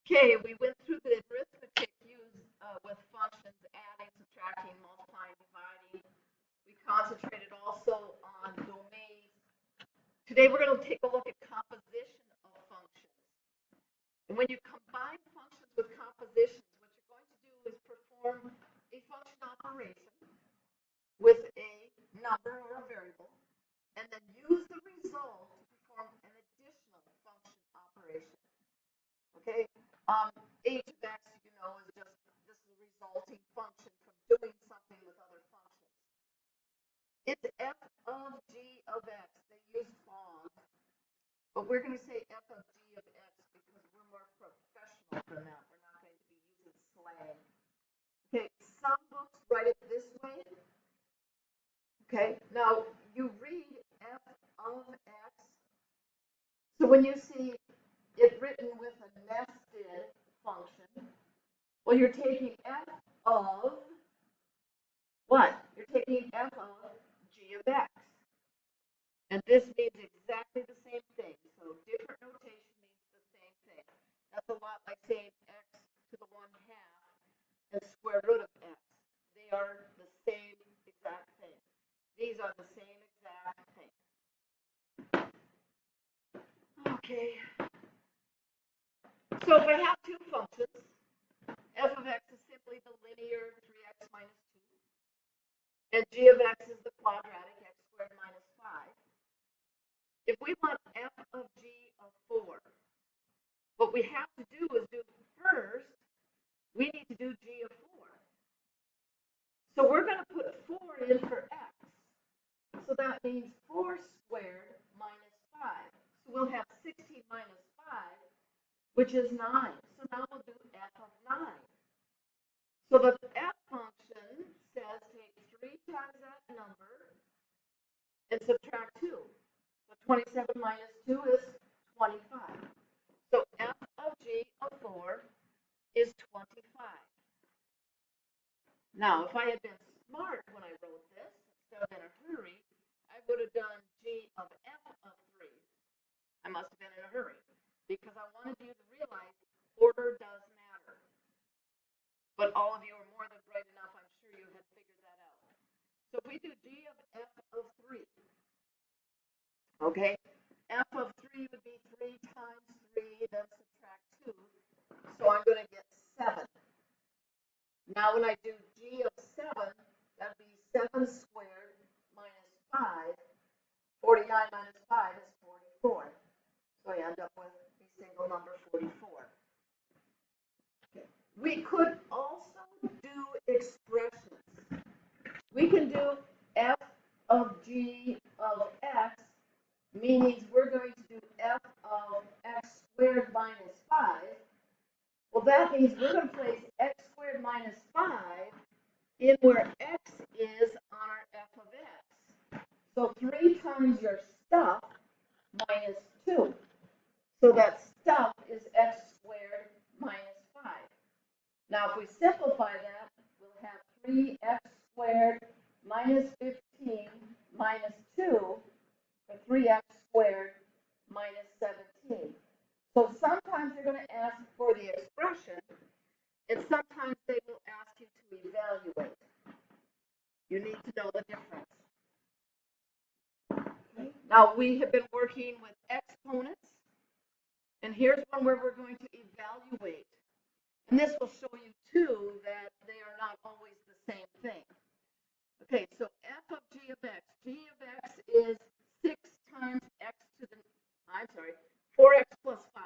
Okay, we went through the arithmetic used with functions, adding, subtracting, multiplying, dividing. We concentrated also on domains. Today we're going to take a look at composition of functions. And when you combine functions with compositions, what you're going to do is perform a function operation with a number or a variable, and then use the result to perform an additional function operation. Okay? H of x, you know, is just this is a resulting function from doing something with other functions. It's f of g of x. They use log, but we're going to say f of g of x because we're more professional than that. We're not going to be using slang. Okay, some books write it this way. Okay, now you read f of x. So when you see it written with a nested function, well, you're taking f of what? You're taking f of g of x. And this means exactly the same thing. So different notation means the same thing. That's a lot like saying x to the 1/2 and square root of x. They are the same exact thing. These are the same exact thing. Okay. So if I have two functions, f of x is simply the linear 3x minus 2, and g of x is the quadratic x squared minus 5. If we want f of g of 4, what we have to do is first, we need to do g of 4. So we're going to put 4 in for x. So that means 4 squared minus 5. So we'll have 16 minus 5, which is 9. So now we'll do f of 9. So the f function says take 3 times that number and subtract 2. So 27 minus 2 is 25. So f of g of 4 is 25. Now, if I had been smart when I wrote this, instead of in a hurry, I would have done g of f of 3. I must have been in a hurry because I wanted you to realize order does matter. But all of you are more than bright enough, I'm sure you had figured that out. So if we do g of f of 3, okay, f of 3 would be 3 times 3, then subtract 2. So I'm going to get 7. Now when I do g of 7, that would be 7 squared minus 5. 49 minus 5 is 44. So I end up with a single number 44. Okay. We could also do expressions. We can do f of g of x, meaning we're going to do f of x squared minus 5. Well, that means we're going to place x squared minus 5 in where x is on our f of x. So 3 times your stuff minus 2. So that stuff is x squared minus 5. Now, if we simplify that, we'll have 3x squared minus 15 minus 2, or 3x squared minus 17. So sometimes they're going to ask for the expression, and sometimes they will ask you to evaluate. You need to know the difference. Okay. Now, we have been working with exponents, and here's one where we're going to evaluate. And this will show you, too, that they are not always the same thing. Okay, so f of g of x. G of x is 6 times x to the, 4x plus 5.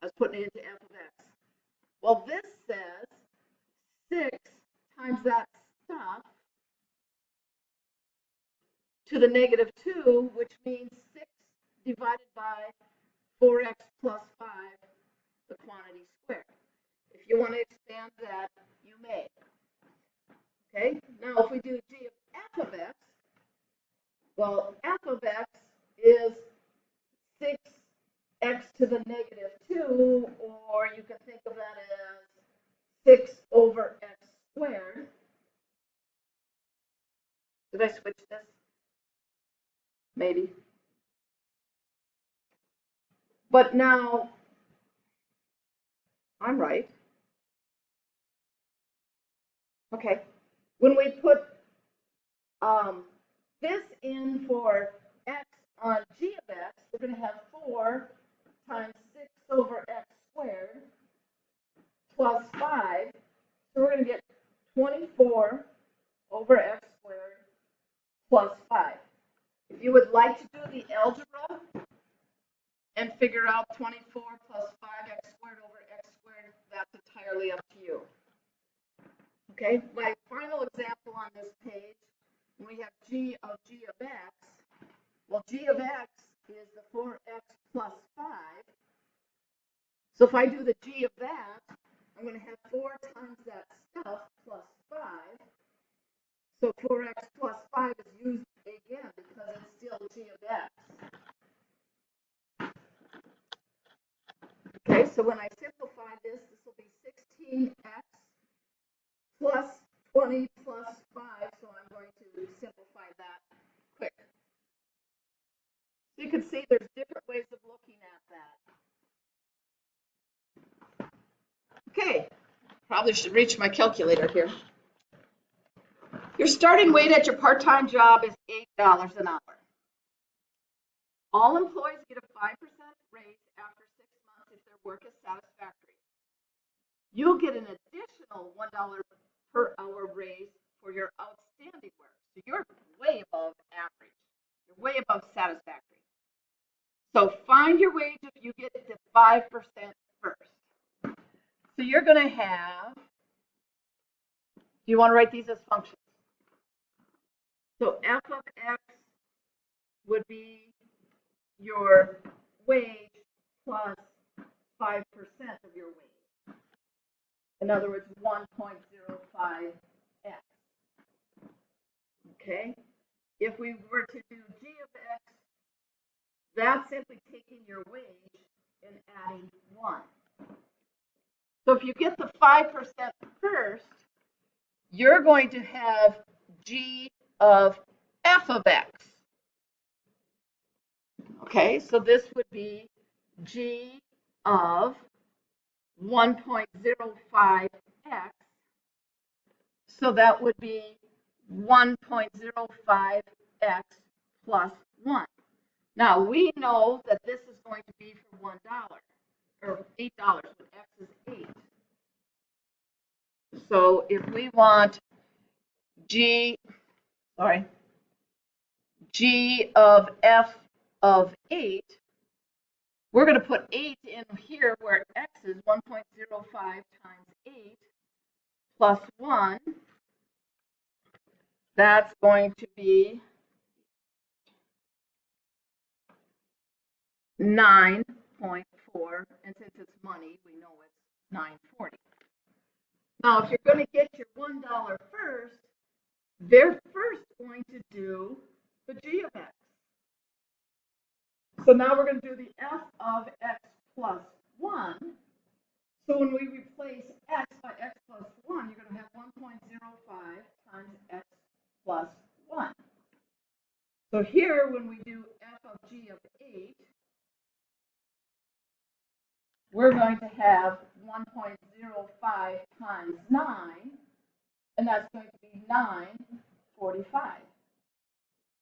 I was putting it into f of x. Well, this says 6 times that stuff to the negative 2, which means 6 divided by 4x plus 5, the quantity squared. If you want to expand that, you may. Okay, now if we do g of f of x, well, f of x is 6x to the negative 2, or you can think of that as 6 over x squared. Did I switch this? Maybe. But now, I'm right. Okay. When we put this in for x on g of x, we're going to have 4 times 6 over x squared plus 5. So we're going to get 24 over x squared plus 5. If you would like to do the algebra and figure out 24 plus 5x squared over x squared, that's entirely up to you. Okay, my final example on this page, we have g of x. Well, g of x is the 4x plus 5. So if I do the g of that, I'm going to have 4 times that stuff plus 5. So 4x plus 5 is used again because it's still g of x. Okay, so when I simplify this, this will be 16x plus 20 plus 5. So I'm going to simplify that quick. So you can see there's different ways of looking at that. Okay, probably should reach my calculator here. Your starting wage at your part-time job is $8 an hour. All employees get a 5% raise after 6 months if their work is satisfactory. You'll get an additional $1 per hour raise for your outstanding work. So you're way above average. You're way above satisfactory. So find your wage if you get to 5% first. So you're going to have, do you want to write these as functions? So f of x would be your wage plus 5% of your wage. In other words, 1.05x. Okay? If we were to do g of x, that's simply taking your wage and adding 1. So if you get the 5% first, you're going to have g of f of x. Okay, so this would be g of 1.05x. So that would be 1.05x plus 1. Now we know that this is going to be for $1 or $8, but x is 8. So if we want g of f of 8, we're going to put 8 in here where x is 1.05 times 8 plus 1. That's going to be 9.4, and since it's money, we know it's 9.40. Now, if you're going to get your $1 first, they're first going to do the g of x. So now we're going to do the f of x plus 1. So when we replace x by x plus 1, you're going to have 1.05 times x plus 1. So here, when we do f of g of 8, we're going to have 1.05 times 9, and that's going to be 9.45.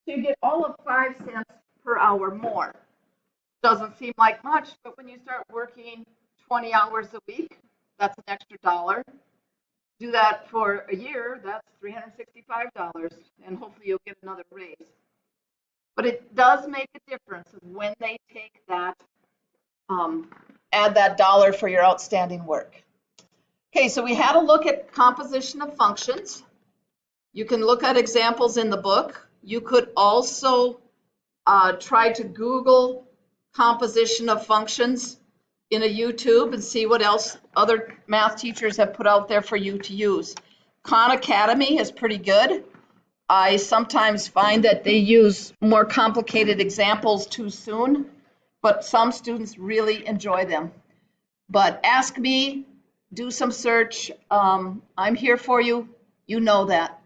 So you get all of 5 cents per hour more. Doesn't seem like much, but when you start working 20 hours a week, that's an extra $1. Do that for a year, that's $365, and hopefully you'll get another raise. But it does make a difference when they take that, add that $1 for your outstanding work. Okay, so we had a look at composition of functions. You can look at examples in the book. You could also try to Google composition of functions in a YouTube and see what else other math teachers have put out there for you to use. Khan Academy is pretty good. I sometimes find that they use more complicated examples too soon, but some students really enjoy them. But ask me, do some search. I'm here for you. You know that.